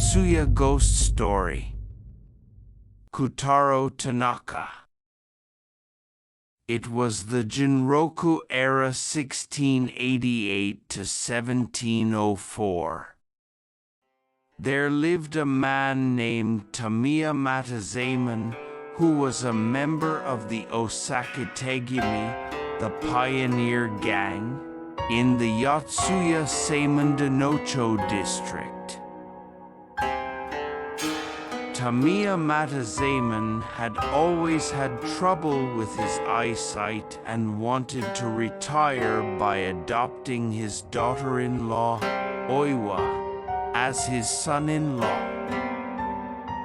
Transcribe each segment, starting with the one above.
Yotsuya Ghost Story. Kotaro Tanaka. It was the Genroku era 1688 to 1704. There lived a man named Tamiya Matazamon, who was a member of the Osakitegumi, the pioneer gang, in the Yotsuya Seimondanocho district. Tamiya Matazamon had always had trouble with his eyesight and wanted to retire by adopting his daughter-in-law, Oiwa, as his son-in-law.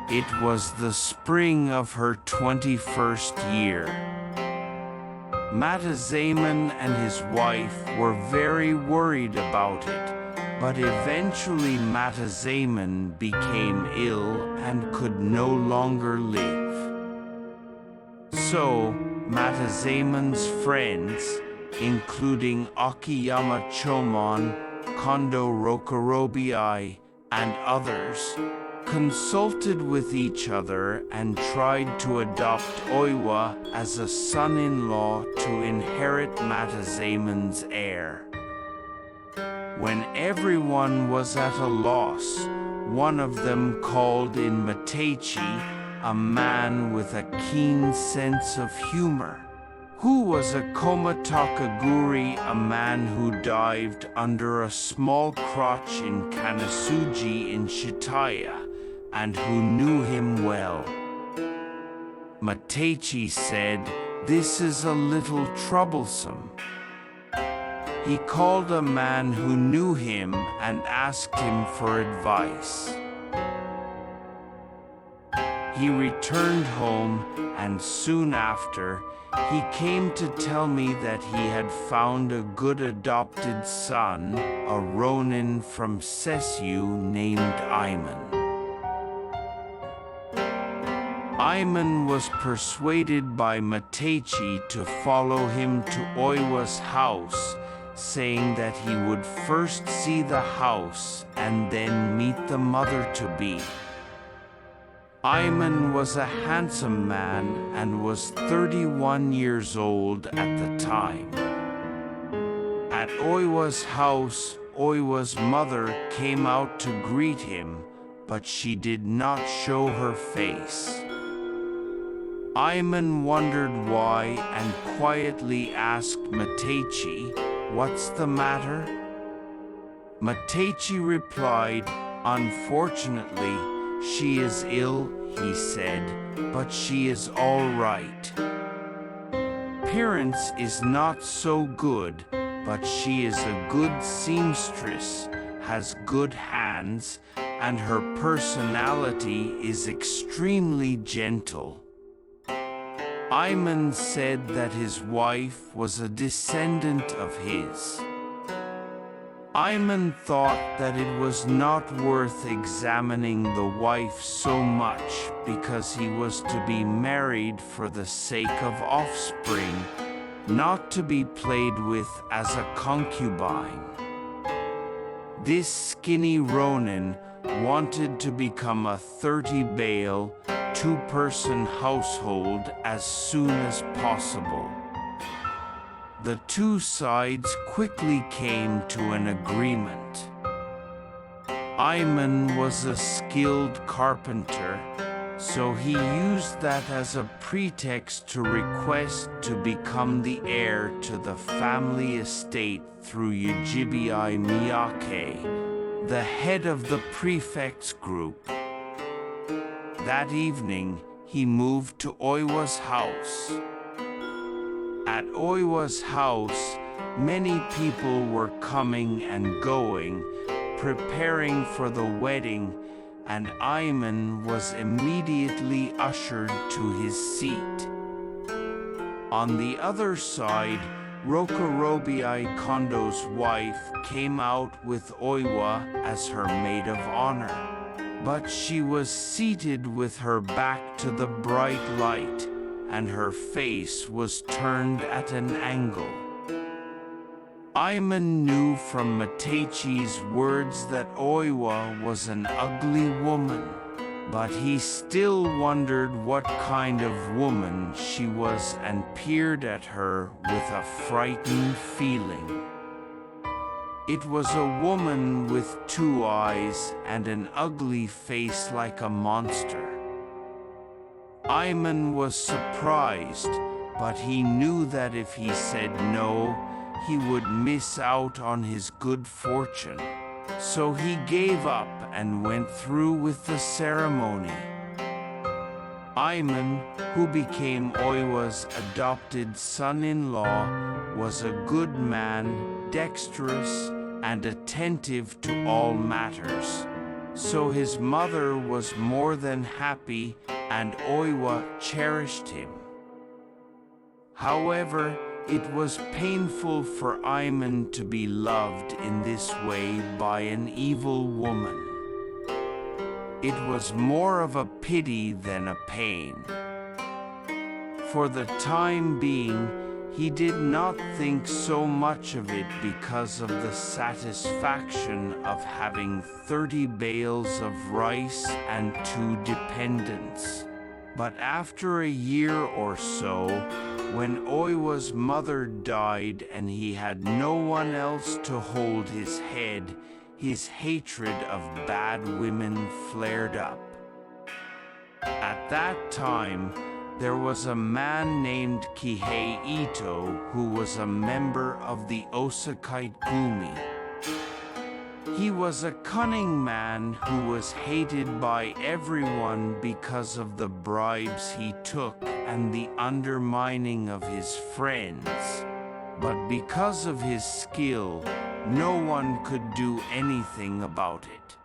It was the spring of her 21st year. Matazamon and his wife were very worried about it, but eventually Matazamon became ill and could no longer live. So, Matazamon's friends, including Akiyama Chomon, Kondo Rokurobi, and others, consulted with each other and tried to adopt Oiwa as a son-in-law to inherit Matazamon's heir. When everyone was at a loss, one of them called in Mateichi, a man with a keen sense of humor, who was a Komatakaguri, a man who dived under a small crotch in Kanasuji in Shitaya, and who knew him well. Mateichi said, "This is a little troublesome." He called a man who knew him and asked him for advice. He returned home, and soon after, he came to tell me that he had found a good adopted son, a ronin from Sessyu named Aiman. Aiman was persuaded by Mateichi to follow him to Oiwa's house, saying that he would first see the house and then meet the mother-to-be. Aiman was a handsome man and was 31 years old at the time. At Oiwa's house, Oiwa's mother came out to greet him, but she did not show her face. Aiman wondered why and quietly asked Mateichi, "What's the matter?" Mateichi replied, "Unfortunately, she is ill," he said, "but she is all right. Appearance is not so good, but she is a good seamstress, has good hands, and her personality is extremely gentle." Aiman said that his wife was a descendant of his. Aiman thought that it was not worth examining the wife so much because he was to be married for the sake of offspring, not to be played with as a concubine. This skinny ronin wanted to become a 30-bale, two-person household as soon as possible. The two sides quickly came to an agreement. Aiman was a skilled carpenter, so he used that as a pretext to request to become the heir to the family estate through Ujibai Miyake, the head of the prefect's group. That evening, he moved to Oiwa's house. At Oiwa's house, many people were coming and going, preparing for the wedding, and Aiman was immediately ushered to his seat. On the other side, Rokurobi Kondo's wife came out with Oiwa as her maid of honor, but she was seated with her back to the bright light, and her face was turned at an angle. Aiman knew from Mateichi's words that Oiwa was an ugly woman, but he still wondered what kind of woman she was and peered at her with a frightened feeling. It was a woman with 2 eyes and an ugly face like a monster. Aiman was surprised, but he knew that if he said no, he would miss out on his good fortune. So he gave up and went through with the ceremony. Aiman, who became Oiwa's adopted son-in-law, was a good man, dexterous, and attentive to all matters. So his mother was more than happy, and Oiwa cherished him. However, it was painful for Aiman to be loved in this way by an evil woman. It was more of a pity than a pain. For the time being, he did not think so much of it because of the satisfaction of having 30 bales of rice and 2 dependents. But after a year or so, when Oiwa's mother died and he had no one else to hold his head, his hatred of bad women flared up. At that time, there was a man named Kihei Ito who was a member of the Osakite Gumi. He was a cunning man who was hated by everyone because of the bribes he took and the undermining of his friends. But because of his skill, no one could do anything about it.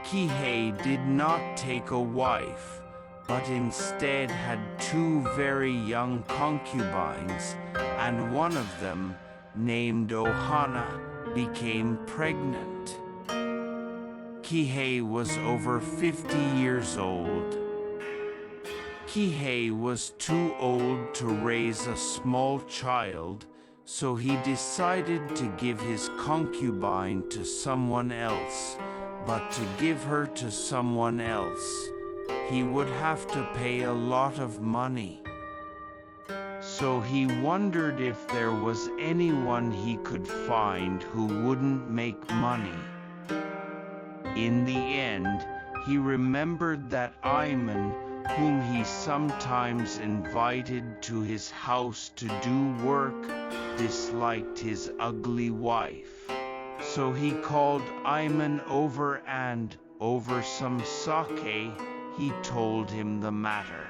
Kihei did not take a wife, but instead had 2 very young concubines, and one of them, named Ohana, became pregnant. Kihei was over 50 years old. Kihei was too old to raise a small child, so he decided to give his concubine to someone else, but to give her to someone else, he would have to pay a lot of money. So he wondered if there was anyone he could find who wouldn't make money. In the end, he remembered that Aiman, whom he sometimes invited to his house to do work, disliked his ugly wife. So he called Aiman over and, over some sake, he told him the matter.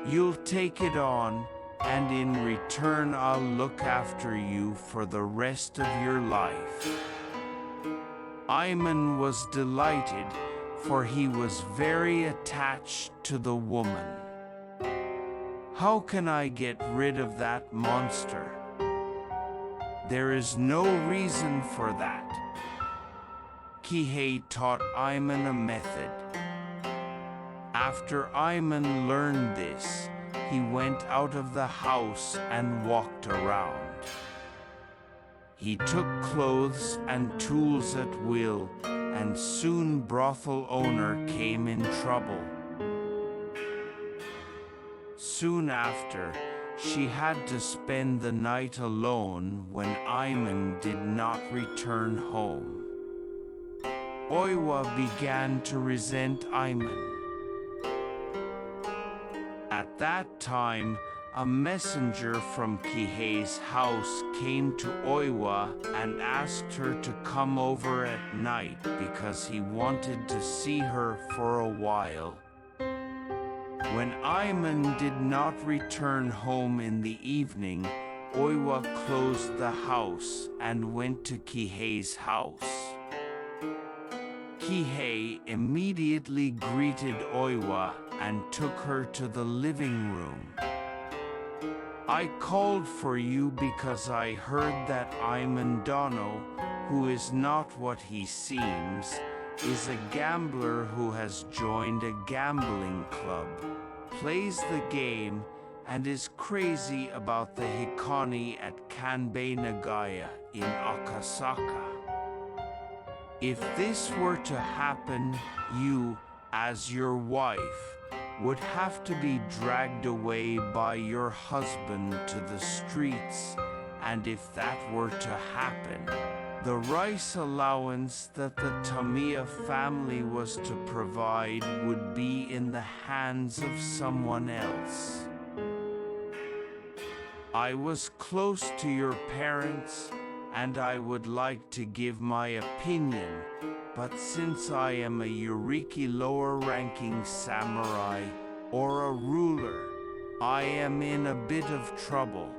"You'll take it on, and in return I'll look after you for the rest of your life." Aiman was delighted, for he was very attached to the woman. "How can I get rid of that monster?" "There is no reason for that." Kihei taught Aiman a method. After Aiman learned this, he went out of the house and walked around. He took clothes and tools at will, and soon brothel owner came in trouble. Soon after, she had to spend the night alone when Aiman did not return home. Oiwa began to resent Aiman. At that time, a messenger from Kihei's house came to Oiwa and asked her to come over at night because he wanted to see her for a while. When Aiman did not return home in the evening, Oiwa closed the house and went to Kihei's house. Kihei immediately greeted Oiwa and took her to the living room. "I called for you because I heard that Aiman Dono, who is not what he seems, is a gambler who has joined a gambling club, plays the game, and is crazy about the Hikani at Kanbei Nagaya in Akasaka. If this were to happen, you, as your wife, would have to be dragged away by your husband to the streets, and if that were to happen, the rice allowance that the Tamiya family was to provide would be in the hands of someone else. I was close to your parents, and I would like to give my opinion, but since I am a Yuriki lower-ranking samurai, or a ruler, I am in a bit of trouble.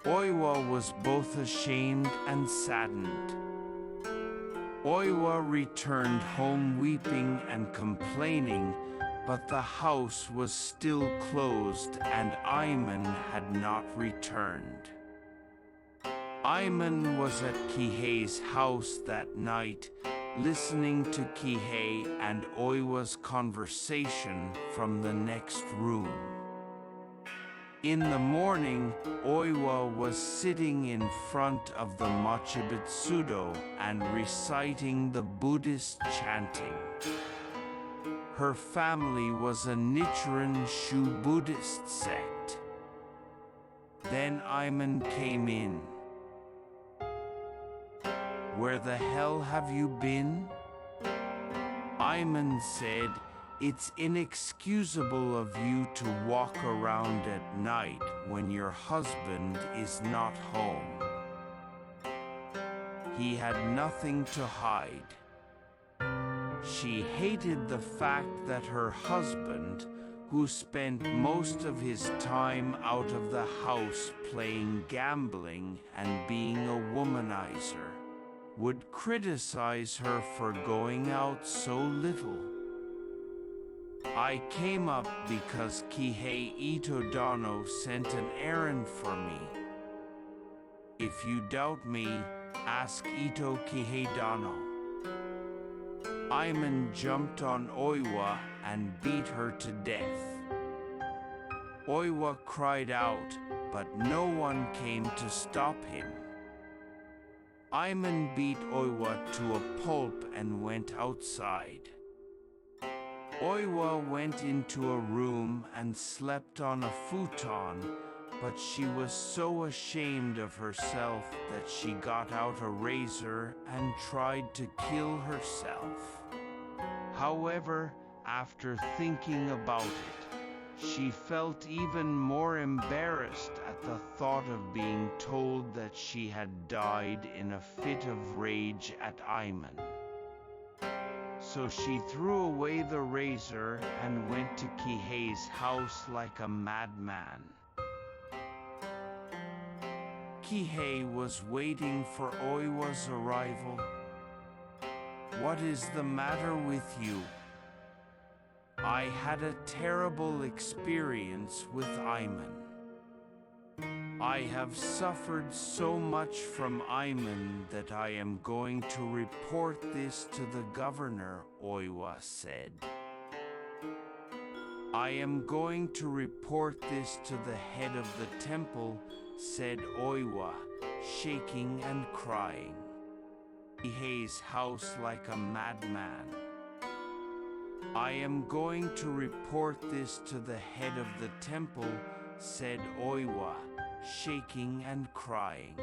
Oiwa was both ashamed and saddened. Oiwa returned home weeping and complaining, but the house was still closed and Aiman had not returned. Aiman was at Kihei's house that night, listening to Kihei and Oiwa's conversation from the next room. In the morning, Oiwa was sitting in front of the Machibutsudo and reciting the Buddhist chanting. Her family was a Nichiren Shu Buddhist sect. Then Aiman came in. "Where the hell have you been?" Aiman said, "It's inexcusable of you to walk around at night when your husband is not home." He had nothing to hide. She hated the fact that her husband, who spent most of his time out of the house playing gambling and being a womanizer, would criticize her for going out so little. "I came up because Kihei Itodano sent an errand for me. If you doubt me, ask Ito Kiheidano." Aiman jumped on Oiwa and beat her to death. Oiwa cried out, but no one came to stop him. Aiman beat Oiwa to a pulp and went outside. Oiwa went into a room and slept on a futon, but she was so ashamed of herself that she got out a razor and tried to kill herself. However, after thinking about it, she felt even more embarrassed at the thought of being told that she had died in a fit of rage at Aiman. So she threw away the razor and went to Kihei's house like a madman. Kihei was waiting for Oiwa's arrival. "What is the matter with you?" "I had a terrible experience with Aiman. I have suffered so much from Aiman that I am going to report this to the governor," Oiwa said. "I am going to report this to the head of the temple," said Oiwa, shaking and crying. Kihei's house like a madman. "I am going to report this to the head of the temple," said Oiwa, shaking and crying.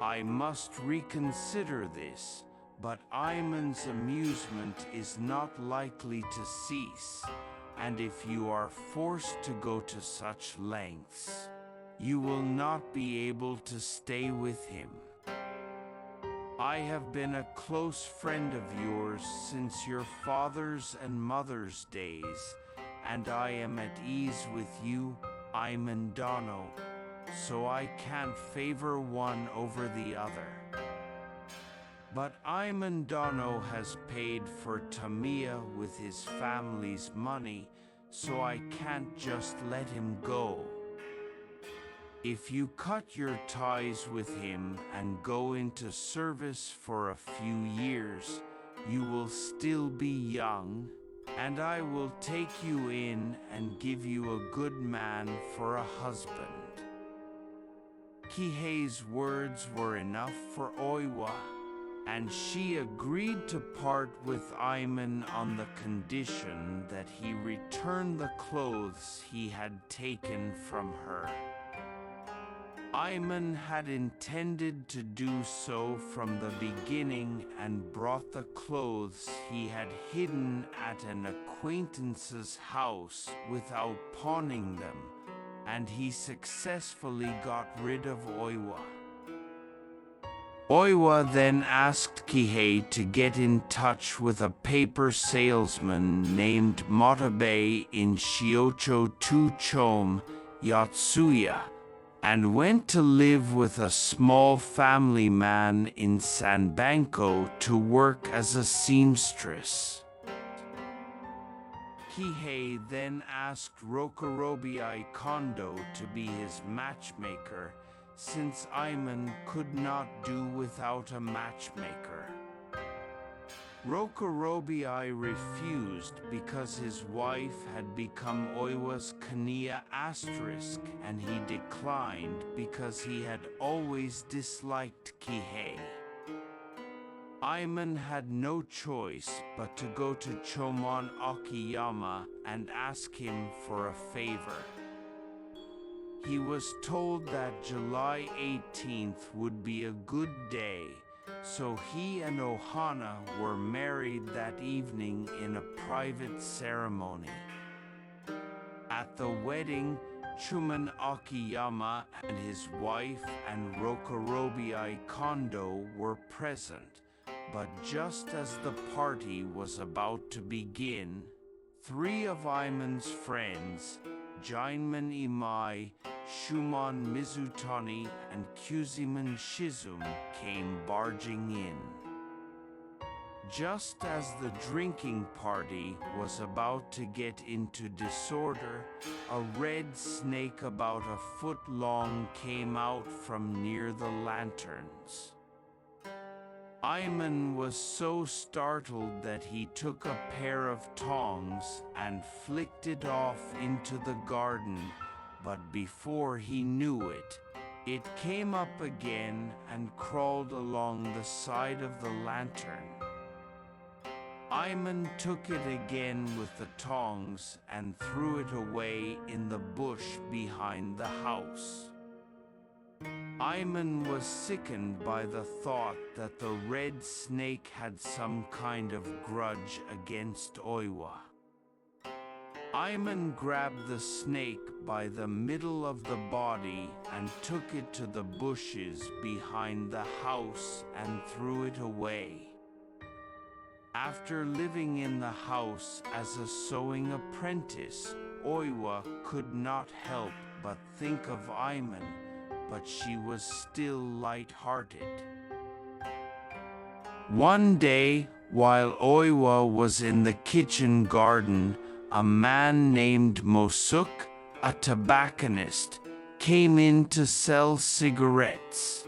"I must reconsider this, but Aiman's amusement is not likely to cease, and if you are forced to go to such lengths, you will not be able to stay with him. I have been a close friend of yours since your father's and mother's days, and I am at ease with you, I'm Indano, so I can't favor one over the other. But Imandano has paid for Tamiya with his family's money, so I can't just let him go. If you cut your ties with him and go into service for a few years, you will still be young, and I will take you in and give you a good man for a husband. Kihei's words were enough for Oiwa, and she agreed to part with Aiman on the condition that he return the clothes he had taken from her. Aiman had intended to do so from the beginning and brought the clothes he had hidden at an acquaintance's house without pawning them, and he successfully got rid of Oiwa. Oiwa then asked Kihei to get in touch with a paper salesman named Matabe in Shiocho 2 Chome, Yotsuya, and went to live with a small family man in Sanbanko to work as a seamstress. Kihei then asked Rokurobi Kondo to be his matchmaker, since Aiman could not do without a matchmaker. Rokurobi refused because his wife had become Oiwa's Kania asterisk, and he declined because he had always disliked Kihei. Aiman had no choice but to go to Chomon Akiyama and ask him for a favor. He was told that July 18th would be a good day, so he and Ohana were married that evening in a private ceremony. At the wedding, Chuman Akiyama and his wife and Rokurobi Kondo were present, but just as the party was about to begin, three of Aiman's friends, Jinman Imai, Shumon Mizutani, and Kyuziman Shizum came barging in. Just as the drinking party was about to get into disorder, a red snake about a foot long came out from near the lanterns. Aiman was so startled that he took a pair of tongs and flicked it off into the garden, but before he knew it, it came up again and crawled along the side of the lantern. Aiman took it again with the tongs and threw it away in the bush behind the house. Aiman was sickened by the thought that the red snake had some kind of grudge against Oiwa. Aiman grabbed the snake by the middle of the body and took it to the bushes behind the house and threw it away. After living in the house as a sewing apprentice, Oiwa could not help but think of Aiman, but she was still light-hearted. One day, while Oiwa was in the kitchen garden, a man named Mosuk, a tobacconist, came in to sell cigarettes.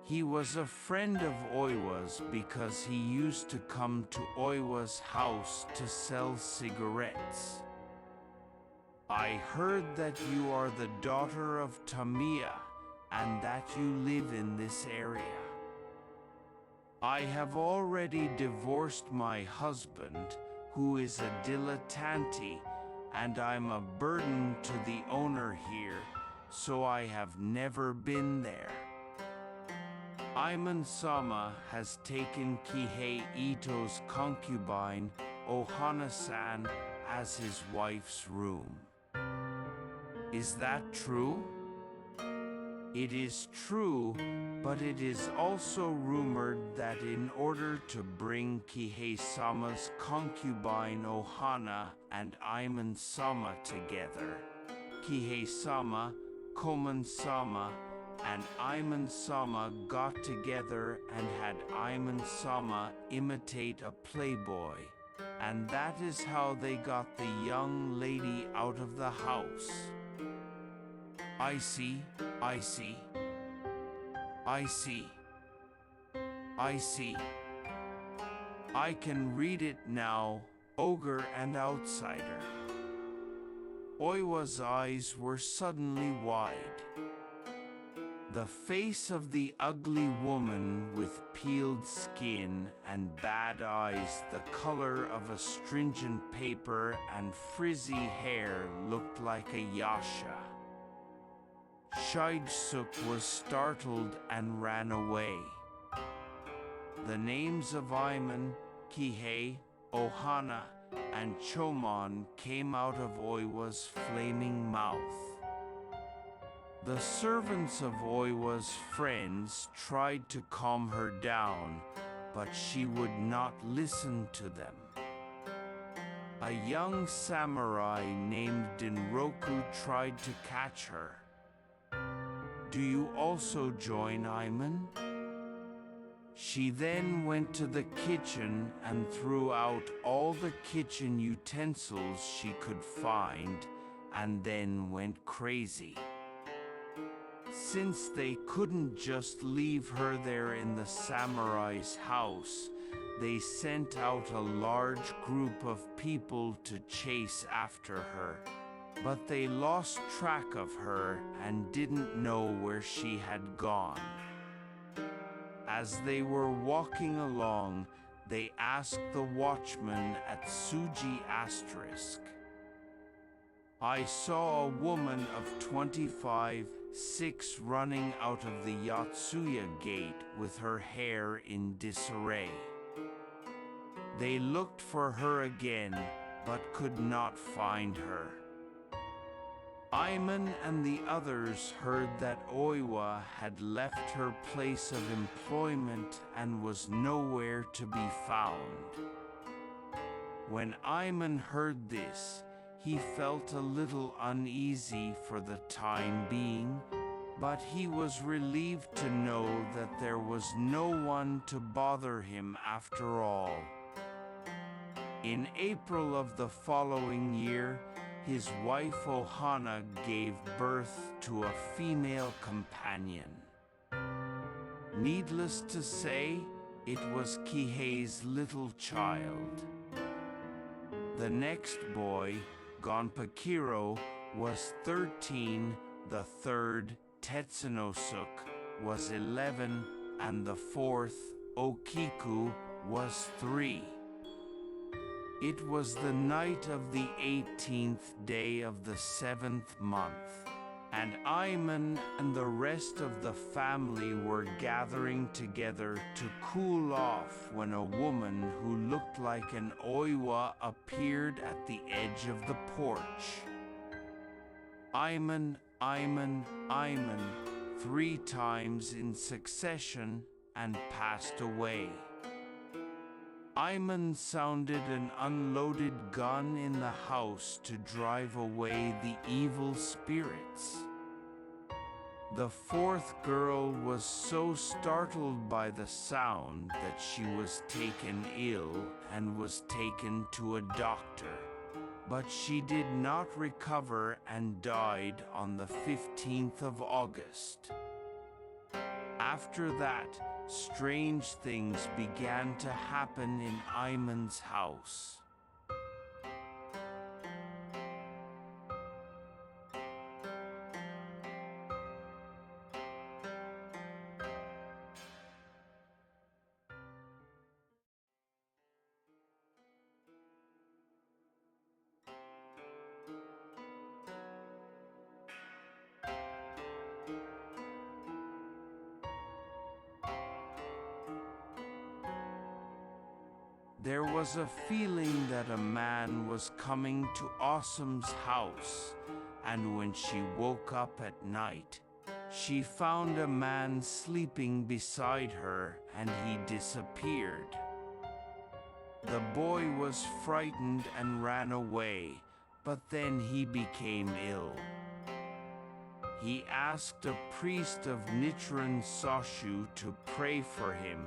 He was a friend of Oiwa's because he used to come to Oiwa's house to sell cigarettes. I heard that you are the daughter of Tamiya, and that you live in this area. I have already divorced my husband, who is a dilettante, and I'm a burden to the owner here, so I have never been there. Aiman-sama has taken Kihei Ito's concubine, Ohana-san, as his wife's room. Is that true? It is true, but it is also rumored that in order to bring Kihei-sama's concubine Ohana and Aiman-sama together, Kihei-sama, Koman-sama, and Aiman-sama got together and had Aiman-sama imitate a playboy, and that is how they got the young lady out of the house. I see, I see. I see. I see. I can read it now, ogre and outsider. Oiwa's eyes were suddenly wide. The face of the ugly woman with peeled skin and bad eyes the color of astringent paper and frizzy hair looked like a yasha. Shidesuk was startled and ran away. The names of Aiman, Kihei, Ohana, and Chomon came out of Oiwa's flaming mouth. The servants of Oiwa's friends tried to calm her down, but she would not listen to them. A young samurai named Genroku tried to catch her. Do you also join Aiman? She then went to the kitchen and threw out all the kitchen utensils she could find, and then went crazy. Since they couldn't just leave her there in the samurai's house, they sent out a large group of people to chase after her, but they lost track of her and didn't know where she had gone. As they were walking along, they asked the watchman at Suji Asterisk. I saw a woman of 25, 6 running out of the Yotsuya gate with her hair in disarray. They looked for her again, but could not find her. Aiman and the others heard that Oiwa had left her place of employment and was nowhere to be found. When Aiman heard this, he felt a little uneasy for the time being, but he was relieved to know that there was no one to bother him after all. In April of the following year, his wife Ohana gave birth to a female companion. Needless to say, it was Kihei's little child. The next boy, Gonpakiro, was 13, the third, Tetsunosuk, was 11, and the fourth, Okiku, was 3. It was the night of the 18th day of the 7th month, and Aiman and the rest of the family were gathering together to cool off when a woman who looked like an Oiwa appeared at the edge of the porch. Aiman, Aiman, Aiman, 3 times in succession, and passed away. Aiman sounded an unloaded gun in the house to drive away the evil spirits. The 4th girl was so startled by the sound that she was taken ill and was taken to a doctor, but she did not recover and died on the 15th of August. After that, strange things began to happen in Aiman's house. There was a feeling that a man was coming to Awesome's house, and when she woke up at night, she found a man sleeping beside her and he disappeared. The boy was frightened and ran away, but then he became ill. He asked a priest of Nichiren Soshu to pray for him,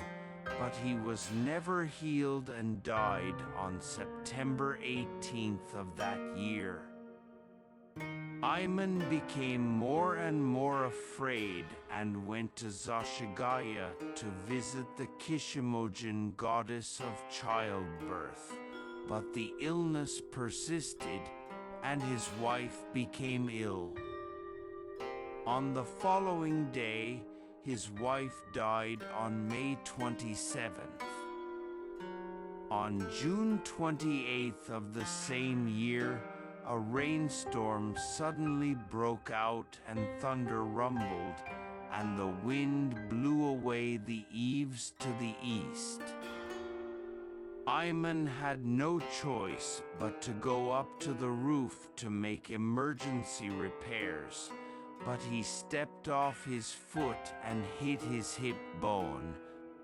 but he was never healed and died on September 18th of that year. Aiman became more and more afraid and went to Zoshigaya to visit the Kishimojin goddess of childbirth, but the illness persisted and his wife became ill. On the following day, his wife died on May 27th. On June 28th of the same year, a rainstorm suddenly broke out and thunder rumbled, and the wind blew away the eaves to the east. Aiman had no choice but to go up to the roof to make emergency repairs, but he stepped off his foot and hit his hip bone,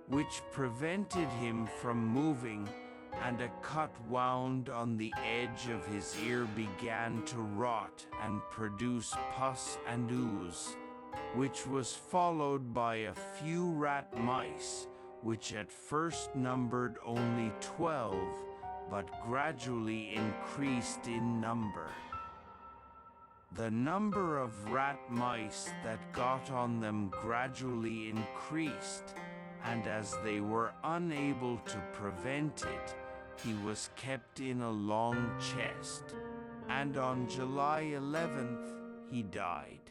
which prevented him from moving, and a cut wound on the edge of his ear began to rot and produce pus and ooze, which was followed by a few rat mice, which at first numbered only 12, but gradually increased in number. The number of rat mice that got on them gradually increased, and as they were unable to prevent it, he was kept in a long chest, and on July 11th, he died.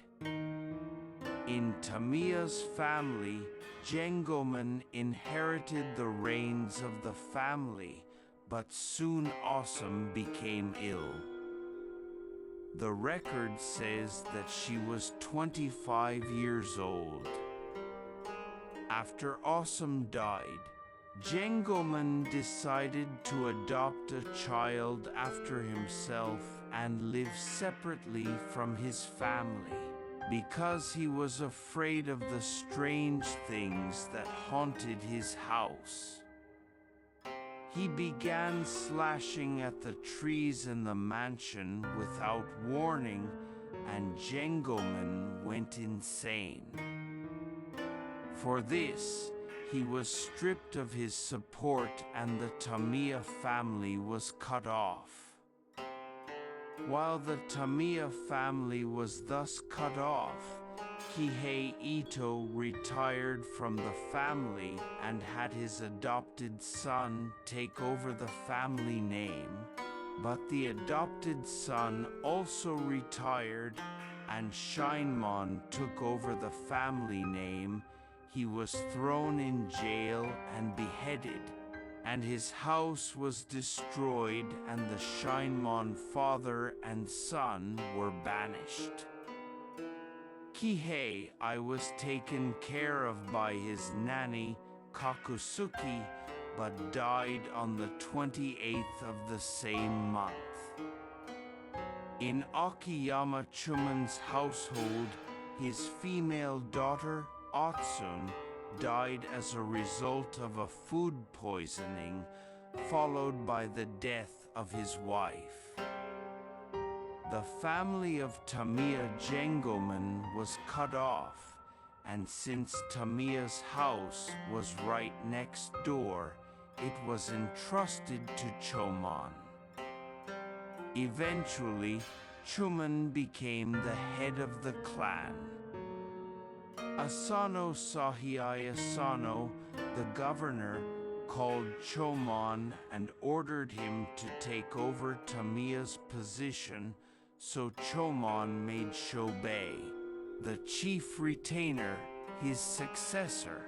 In Tamiya's family, Gengoman inherited the reins of the family, but soon Awesome became ill. The record says that she was 25 years old. After Awesome died, Gengoman decided to adopt a child after himself and live separately from his family, because he was afraid of the strange things that haunted his house. He began slashing at the trees in the mansion without warning, and Gengoman went insane. For this, he was stripped of his support and the Tamiya family was cut off. While the Tamiya family was thus cut off, Kihei Ito retired from the family and had his adopted son take over the family name, but the adopted son also retired and Shinemon took over the family name. He was thrown in jail and beheaded, and his house was destroyed, and the Shinemon father and son were banished. Kihei was taken care of by his nanny, Kakusuki, but died on the 28th of the same month. In Akiyama Chuman's household, his female daughter, Otsun, died as a result of a food poisoning, followed by the death of his wife. The family of Tamiya Gengoman was cut off, and since Tamiya's house was right next door, it was entrusted to Chomon. Eventually, Chuman became the head of the clan. Asano Sahii Asano, the governor, called Chomon and ordered him to take over Tamiya's position, so Chomon made Shobei, the chief retainer, his successor.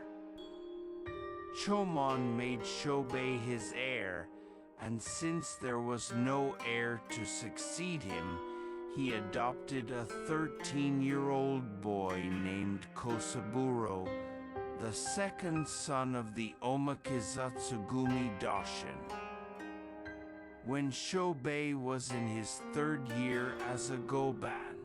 Chomon made Shobei his heir, and since there was no heir to succeed him, he adopted a 13-year-old boy named Kosaburo, the second son of the Omakizatsugumi Dashin. When Shobei was in his third year as a Goban,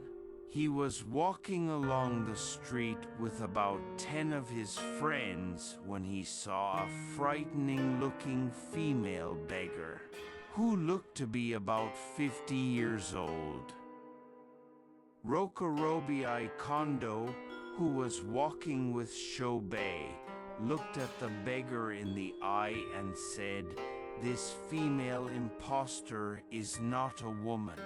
he was walking along the street with about 10 of his friends when he saw a frightening-looking female beggar, who looked to be about 50 years old. Rokurobi Kondo, who was walking with Shobei, looked at the beggar in the eye and said, "This female impostor is not a woman."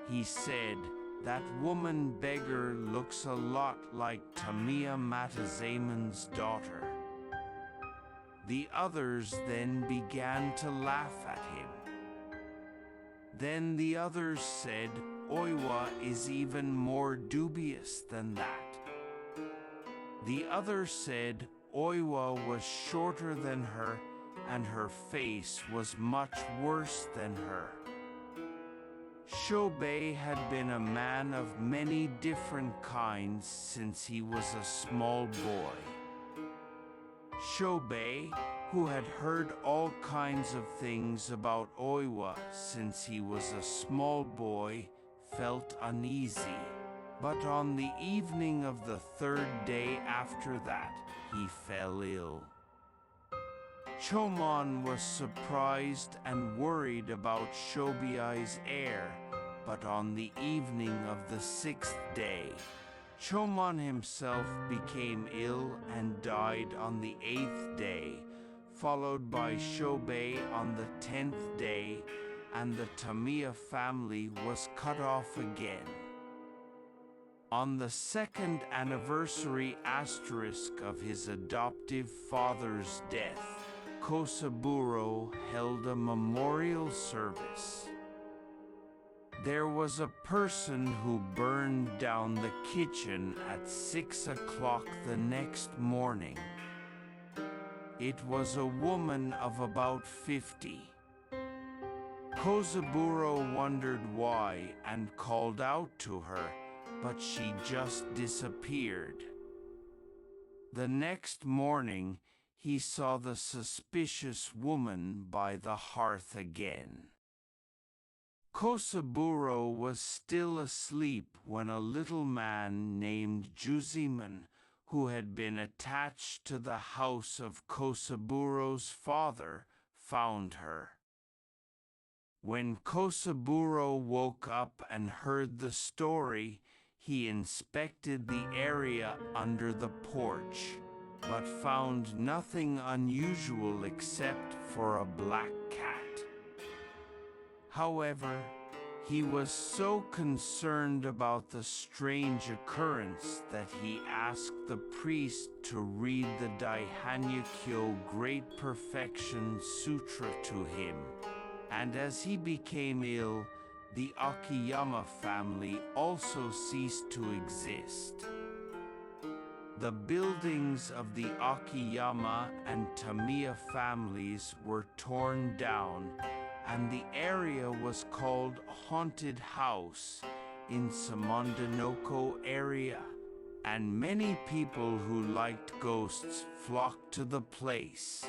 He said, "That woman beggar looks a lot like Tamiya Matazaemon's daughter." The others then began to laugh at him. Then the others said, "Oiwa is even more dubious than that." The others said Oiwa was shorter than her, and her face was much worse than her. Shobei had been a man of many different kinds since he was a small boy. Shobei, who had heard all kinds of things about Oiwa since he was a small boy, felt uneasy. But on the evening of the third day after that, he fell ill. Chomon was surprised and worried about Shobei's heir, but on the evening of the sixth day, Chomon himself became ill and died on the eighth day, followed by Shobei on the 10th day, and the Tamiya family was cut off again. On the second anniversary asterisk of his adoptive father's death, Kosaburo held a memorial service. There was a person who burned down the kitchen at 6 o'clock the next morning. It was a woman of about 50. Kosaburo wondered why and called out to her, but she just disappeared. The next morning, he saw the suspicious woman by the hearth again. Kosaburo was still asleep when a little man named Juzimon, who had been attached to the house of Kosaburo's father, found her. When Kosaburo woke up and heard the story, he inspected the area under the porch, but found nothing unusual except for a black cat. However, he was so concerned about the strange occurrence that he asked the priest to read the Daihanyakyo Great Perfection Sutra to him, and as he became ill, the Akiyama family also ceased to exist. The buildings of the Akiyama and Tamiya families were torn down, and the area was called Haunted House in Samondanoko area, and many people who liked ghosts flocked to the place.